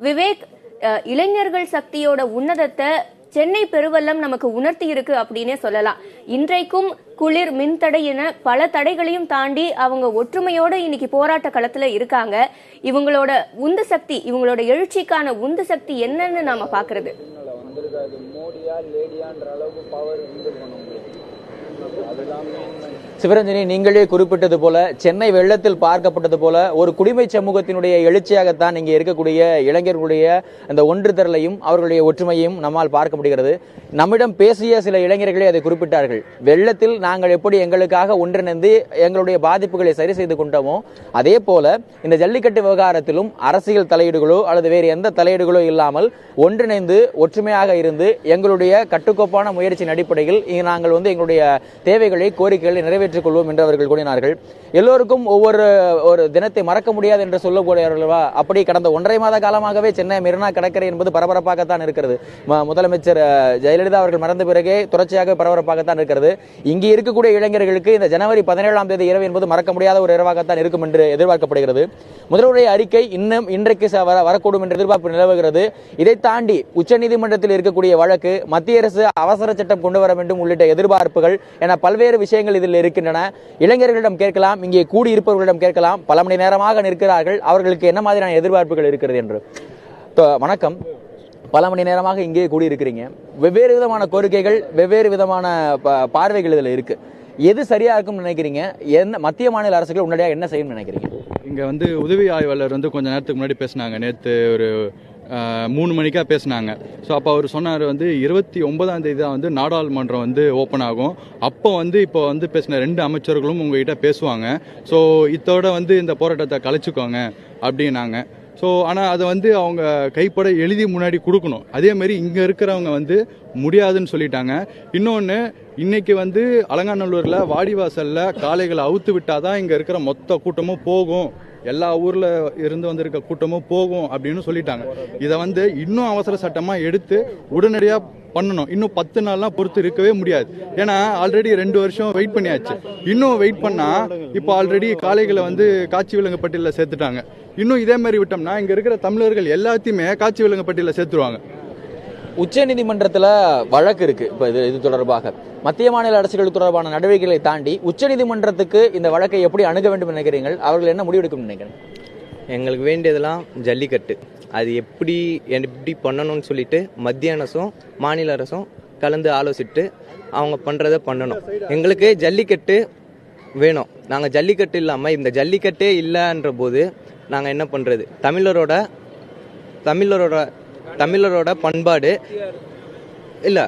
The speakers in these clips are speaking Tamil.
விவேக், இளைஞர்கள் சக்தியோட உன்னதத்தை சென்னை பெருவெல்லம் நமக்கு உணர்த்தி இருக்கு அப்படின்னே சொல்லலாம். இன்றைக்கும் குளிர், மின்தடை என பல தடைகளையும் தாண்டி அவங்க ஒற்றுமையோட இன்னைக்கு போராட்ட களத்துல இருக்காங்க. இவங்களோட உந்து சக்தி, இவங்களோட எழுச்சிக்கான உந்து சக்தி என்னன்னு நாம பாக்குறது. சிவரஞ்சனி, நீங்களே குறிப்பிட்டது போல சென்னை வெள்ளத்தில் பார்க்கப்பட்டது போல ஒரு குடிமை சமூகத்தினுடைய எழுச்சியாகத்தான் இங்கே இருக்கக்கூடிய இளைஞர்களுடைய அந்த ஒன்றுதலையும் அவர்களுடைய ஒற்றுமையையும் நம்மால் பார்க்க முடிகிறது. நம்மிடம் பேசிய சில இளைஞர்களே அதை குறிப்பிட்டார்கள். வெள்ளத்தில் நாங்கள் எப்படி எங்களுக்காக ஒன்றிணைந்து எங்களுடைய பாதிப்புகளை சரி செய்து கொண்டோமோ அதே போல இந்த ஜல்லிக்கட்டு விவகாரத்திலும் அரசியல் தலையீடுகளோ அல்லது வேறு எந்த தலையீடுகளோ இல்லாமல் ஒன்றிணைந்து ஒற்றுமையாக இருந்து எங்களுடைய கட்டுக்கோப்பான முயற்சியின் அடிப்படையில் நாங்கள் எங்களுடைய தேவைகளை, கோரிக்கைகளை நிறைவேற்றிக் கொள்வோம் என்று அவர்கள் கூறினார்கள். எல்லோருக்கும் ஒரு தினத்தை மறக்க முடியாது என்று சொல்லக்கூடியவர்களா, அப்படி கடந்த 1.5 மாத காலமாகவே சென்னை மெரினா கடற்கரை என்பது பரபரப்பாகத்தான் இருக்கிறது. முதலமைச்சர் ஜெயலலிதா அவர்கள் மறைந்த பிறகே தொடர்ச்சியாக பரபரப்பாகத்தான் இருக்கிறது. இங்கே இருக்கக்கூடிய இளைஞர்களுக்கு இந்த ஜனவரி 17ஆம் தேதி இரவு என்பது மறக்க முடியாத ஒரு இரவாகத்தான் இருக்கும் என்று எதிர்பார்க்கப்படுகிறது. முதல்வருடைய அறிக்கை இன்னும் இன்றைக்கு வரக்கூடும் என்ற எதிர்பார்ப்பு நிலவுகிறது. இதை தாண்டி உச்சநீதிமன்றத்தில் இருக்கக்கூடிய வழக்கு, மத்திய அரசு அவசர சட்டம் கொண்டு வர வேண்டும் உள்ளிட்ட எதிர்பார்ப்புகள் என பல்வேறு விஷயங்கள் இதில் இருக்கின்றன. இளைஞர்களிடம் கேட்கலாம், இங்கே கூடியிருப்பவர்களிடம் கேட்கலாம், பல மணி நேரமாக நிற்கிறார்கள், அவர்களுக்கு என்ன மாதிரியான எதிர்பார்ப்புகள் இருக்கிறது என்று. வணக்கம். பல மணி நேரமாக இங்கே கூடியிருக்கிறீங்க. வெவ்வேறு விதமான கோரிக்கைகள், வெவ்வேறு விதமான பார்வைகள் இதில் இருக்கு. எது சரியா இருக்கும்னு நினைக்கிறீங்க? என்ன மத்திய மாநில அரசுகள் உடனடியாக என்ன செய்யும் நினைக்கிறீங்க? இங்க உதவி ஆய்வாளர் கொஞ்ச நேரத்துக்கு முன்னாடி பேசினாங்க. நேற்று ஒரு 3 மணிக்கா பேசினாங்க. ஸோ அப்போ அவர் சொன்னார் 29ஆம் தேதி தான் நாடாளுமன்றம் ஓப்பன் ஆகும். அப்போ இப்போ பேசின 2 அமைச்சர்களும் உங்ககிட்ட பேசுவாங்க. ஸோ இதோட இந்த போராட்டத்தை கலைச்சிக்கோங்க அப்படின்னாங்க. ஸோ ஆனால் அதை அவங்க கைப்பட எழுதி முன்னாடி கொடுக்கணும். அதே மாதிரி இங்கே இருக்கிறவங்க முடியாதுன்னு சொல்லிட்டாங்க. இன்னொன்று, இன்னைக்கு அலங்காநல்லூரில் வாடிவாசலில் காளைகளை அவுத்து விட்டாதான் இங்கே இருக்கிற மொத்த கூட்டமும் போகும், எல்லா ஊர்ல இருந்து வந்திருக்க கூட்டமும் போகும் அப்படின்னு சொல்லிட்டாங்க. இதை இன்னும் அவசர சட்டமா எடுத்து உடனடியா பண்ணணும். இன்னும் 10 நாள்லாம் பொறுத்து இருக்கவே முடியாது. ஏன்னா ஆல்ரெடி 2 வருஷம் வெயிட் பண்ணியாச்சு. இன்னும் வெயிட் பண்ணா இப்போ ஆல்ரெடி காளைகளை காட்சி விலங்கு பட்டியலில் சேர்த்துட்டாங்க. இன்னும் இதே மாதிரி விட்டோம்னா இங்க இருக்கிற தமிழர்கள் எல்லாத்தையுமே காட்சி விலங்கு பட்டியலில் சேர்த்துருவாங்க. உச்ச நீதிமன்றத்தில் வழக்கு இருக்கு. இப்போ இது தொடர்பாக மத்திய மாநில அரசுகள் தொடர்பான நடவடிக்கைகளை தாண்டி உச்ச நீதிமன்றத்துக்கு இந்த வழக்கை எப்படி அணுக வேண்டும் நினைக்கிறீர்கள்? அவர்கள் என்ன முடிவெடுக்கும் நினைக்கிறேன்? எங்களுக்கு வேண்டியதெல்லாம் ஜல்லிக்கட்டு. அது எப்படி பண்ணணும்னு சொல்லிட்டு மத்திய அரசும் மாநில அரசும் கலந்து ஆலோசிட்டு அவங்க பண்ணுறதை பண்ணணும். எங்களுக்கு ஜல்லிக்கட்டு வேணும். நாங்கள் ஜல்லிக்கட்டு இல்லாமல் இந்த ஜல்லிக்கட்டே இல்லைன்ற போது நாங்கள் என்ன பண்ணுறது? தமிழரோட பண்பாடு இல்லை,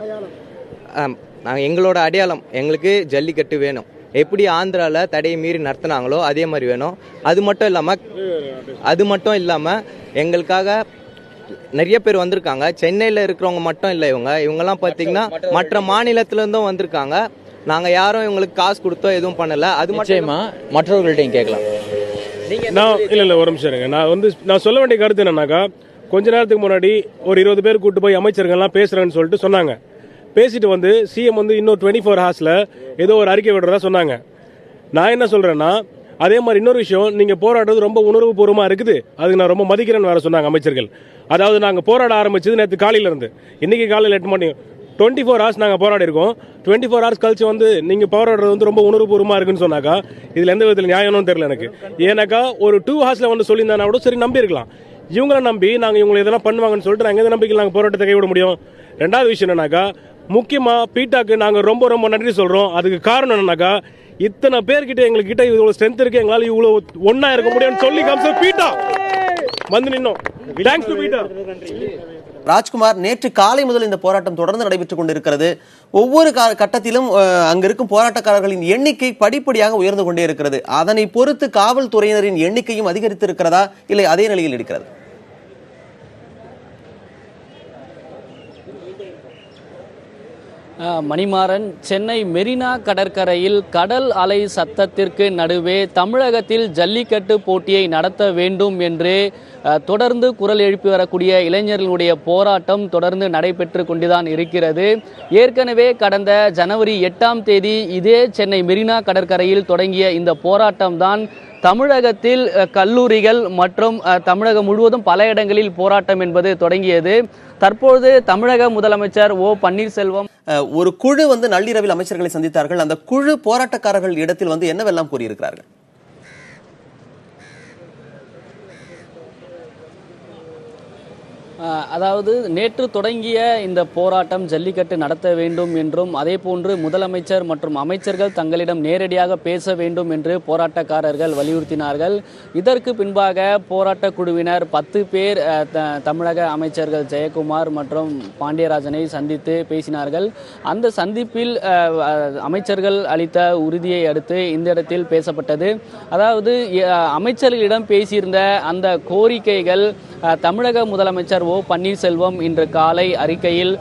நாங்கள் எங்களோட அடையாளம். எங்களுக்கு ஜல்லிக்கட்டு வேணும். எப்படி ஆந்திராவில் தடையை மீறி நடத்தினாங்களோ அதே மாதிரி வேணும். அது மட்டும் இல்லாமல் எங்களுக்காக நிறைய பேர் வந்திருக்காங்க. சென்னையில் இருக்கிறவங்க மட்டும் இல்லை, இவங்கெல்லாம் பார்த்தீங்கன்னா மற்ற மாநிலத்திலேருந்தும் வந்திருக்காங்க. நாங்கள் யாரும் இவங்களுக்கு காசு கொடுத்தோ எதுவும் பண்ணலை. அது மட்டும் மற்றவர்கள்ட்டையும் கேட்கலாம். இல்லை ஒரு நிமிஷம் இருங்க. நான் சொல்ல வேண்டிய கருத்து என்னன்னாக்கா, கொஞ்ச நேரத்துக்கு முன்னாடி ஒரு 20 பேர் கூட்டு போய் அமைச்சர்கள்லாம் பேசுறேன்னு சொல்லிட்டு சொன்னாங்க. பேசிட்டு சிஎம் இன்னும் 24 ஹார்ஸ்ல ஏதோ ஒரு அறிக்கை விடுறதா சொன்னாங்க. நான் என்ன சொல்றேன்னா, அதே மாதிரி இன்னொரு விஷயம், நீங்க போராடுறது ரொம்ப உணர்வு பூர்வமா இருக்குது, அதுக்கு நான் ரொம்ப மதிக்கிறேன்னு வேற சொன்னாங்க அமைச்சர்கள். அதாவது நாங்க போராட ஆரம்பிச்சது நேற்று காலையில இருந்து இன்னைக்கு காலையில் 8 மணி 24 ஹார்ஸ் நாங்கள் போராடி இருக்கோம். 24 ஹார்ஸ் கழிச்சு நீங்க போராடுறது ரொம்ப உணர்வுபூர்வமா இருக்குன்னு சொன்னாக்கா இதுல எந்த விதத்தில் நியாயம்னு தெரியல எனக்கு. ஏன்னாக்கா ஒரு 2 ஹார்ஸ்ல சொல்லியிருந்தா கூட சரி நம்பி இருக்கலாம். இவங்களை நம்பி நாங்கள் இவங்களை இதெல்லாம் பண்ணுவாங்கன்னு சொல்லிட்டு நாங்கள் எந்த நம்பிக்கையில் நாங்கள் போராட்டத்தை கைவிட முடியும்? 2வது விஷயம் என்னன்னாக்கா, முக்கியமா பீட்டாக்கு நாங்கள் ரொம்ப ரொம்ப நன்றி சொல்றோம். அதுக்கு காரணம் என்னன்னாக்கா, இத்தனை பேர்கிட்ட எங்ககிட்ட இவ்வளவு ஸ்ட்ரென்த் இருக்கு, எங்களால் இவ்வளவு ஒன்னா இருக்க முடியும்னு சொல்லி காமிச்ச பீட்டா நின்னோம். தேங்க்ஸ் டு பீட்டா. ராஜ்குமார், நேற்று காலை முதல் இந்த போராட்டம் தொடர்ந்து நடைபெற்றுக் கொண்டிருக்கிறது. ஒவ்வொரு கட்டத்திலும் அங்க இருக்கும் போராட்டக்காரர்களின் எண்ணிக்கை படிப்படியாக உயர்ந்து கொண்டே இருக்கிறது. அதனை பொறுத்து காவல்துறையினரின் எண்ணிக்கையும் அதிகரித்து இருக்கிறதா, இல்லை அதே நிலையில் இருக்கிறது? மணிமாறன், சென்னை மெரினா கடற்கரையில் கடல் அலை சத்தத்திற்கு நடுவே தமிழகத்தில் ஜல்லிக்கட்டு போட்டியை நடத்த வேண்டும் என்று தொடர்ந்து குரல் எழுப்பி வரக்கூடிய இளைஞர்களுடைய போராட்டம் தொடர்ந்து நடைபெற்று கொண்டுதான் இருக்கிறது. ஏற்கனவே கடந்த ஜனவரி 8ஆம் தேதி இதே சென்னை மெரினா கடற்கரையில் தொடங்கிய இந்த போராட்டம் தான் தமிழகத்தில் கல்லூரிகள் மற்றும் தமிழகம் முழுவதும் பல இடங்களில் போராட்டம் என்பது தொடங்கியது. தற்போது தமிழக முதலமைச்சர் ஓ பன்னீர்செல்வம் ஒரு குழு வந்து நள்ளிரவில் அமைச்சர்களை சந்தித்தார்கள். அந்த குழு போராட்டக்காரர்கள் இடத்தில் வந்து என்னவெல்லாம் கூறியிருக்கிறார்கள்? அதாவது நேற்று தொடங்கிய இந்த போராட்டம் ஜல்லிக்கட்டு நடத்த வேண்டும் என்றும் அதே போன்று முதலமைச்சர் மற்றும் அமைச்சர்கள் தங்களிடம் நேரடியாக பேச வேண்டும் என்று போராட்டக்காரர்கள் வலியுறுத்தினார்கள். இதற்கு பின்பாக போராட்ட குழுவினர் 10 பேர் தமிழக அமைச்சர்கள் ஜெயக்குமார் மற்றும் பாண்டியராஜனை சந்தித்து பேசினார்கள். அந்த சந்திப்பில் அமைச்சர்கள் அளித்த உறுதியை அடுத்து இந்த இடத்தில் பேசப்பட்டது. அதாவது அமைச்சர்களிடம் பேசியிருந்த அந்த கோரிக்கைகள் தமிழக முதலமைச்சர் ஓ பன்னீர்செல்வம் இன்று காலை அறிக்கையில்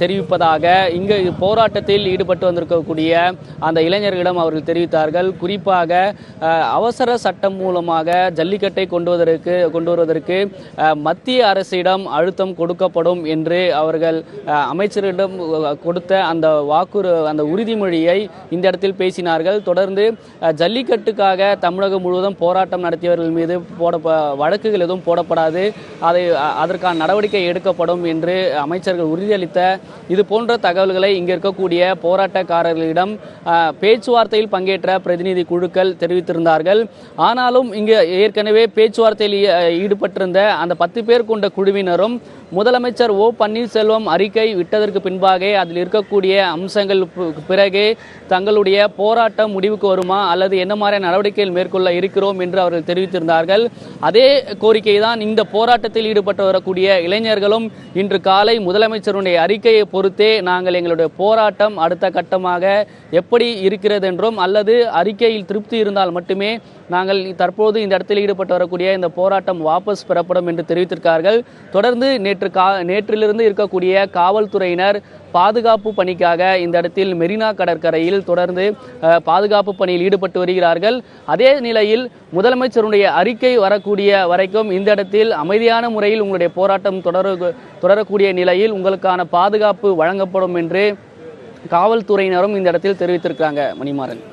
தெரிவிப்பதாக இங்கு போராட்டத்தில் ஈடுபட்டு வந்திருக்கக்கூடிய அந்த இளைஞர்களிடம் அவர்கள் தெரிவித்தார்கள். குறிப்பாக அவசர சட்டம் மூலமாக ஜல்லிக்கட்டை கொண்டு வருவதற்கு மத்திய அரசிடம் அழுத்தம் கொடுக்கப்படும் என்று அவர்கள் அமைச்சரிடம் கொடுத்த அந்த உறுதிமொழியை இந்த இடத்தில் பேசினார்கள். தொடர்ந்து ஜல்லிக்கட்டுக்காக தமிழகம் முழுவதும் போராட்டம் நடத்தியவர்கள் மீது வழக்குகள் எதுவும் போடப்படாது, அதற்கான நடவடிக்கை எடுக்கப்படும் என்று அமைச்சர்கள் உறுதியளித்த இது போன்ற தகவல்களை இங்க இருக்கக்கூடிய போராட்டக்காரர்களிடம் பேச்சுவார்த்தையில் பங்கேற்ற பிரதிநிதி குழுக்கள் தெரிவித்திருந்தார்கள். ஆனாலும் இங்கு ஏற்கனவே பேச்சுவார்த்தையில் ஈடுபட்டிருந்த அந்த 10 பேர் கொண்ட குழுவினரும் முதலமைச்சர் ஓ பன்னீர்செல்வம் அறிக்கை விட்டதற்கு பின்பாக அதில் இருக்கக்கூடிய அம்சங்கள் பிறகு தங்களுடைய போராட்டம் முடிவுக்கு வருமா அல்லது என்ன மாதிரியான நடவடிக்கைகள் மேற்கொள்ள இருக்கிறோம் என்று அவர்கள் தெரிவித்திருந்தார்கள். அதே கோரிக்கை தான் இந்த போராட்டத்தில் ஈடுபட்டு வரக்கூடிய இளைஞர்களும் இன்று காலை முதலமைச்சருடைய அறிக்கையை பொறுத்தே நாங்கள் எங்களுடைய போராட்டம் அடுத்த கட்டமாக எப்படி இருக்கிறது என்றும் அல்லது அறிக்கையில் திருப்தி இருந்தால் மட்டுமே நாங்கள் தற்போது இந்த இடத்தில் ஈடுபட்டு வரக்கூடிய இந்த போராட்டம் வாபஸ் பெறப்படும் என்று தெரிவித்திருக்கார்கள். தொடர்ந்து நேற்றிலிருந்து இருக்கக்கூடிய காவல்துறையினர் பாதுகாப்பு பணிக்காக இந்த இடத்தில் மெரினா கடற்கரையில் தொடர்ந்து பாதுகாப்பு பணியில் ஈடுபட்டு வருகிறார்கள். அதே நிலையில் முதலமைச்சருடைய அறிக்கை வரக்கூடிய வரைக்கும் இந்த இடத்தில் அமைதியான முறையில் உங்களுடைய போராட்டம் தொடரக்கூடிய நிலையில் உங்களுக்கான பாதுகாப்பு வழங்கப்படும் என்று காவல்துறையினரும் இந்த இடத்தில் தெரிவித்திருக்காங்க. மணிமாறன்.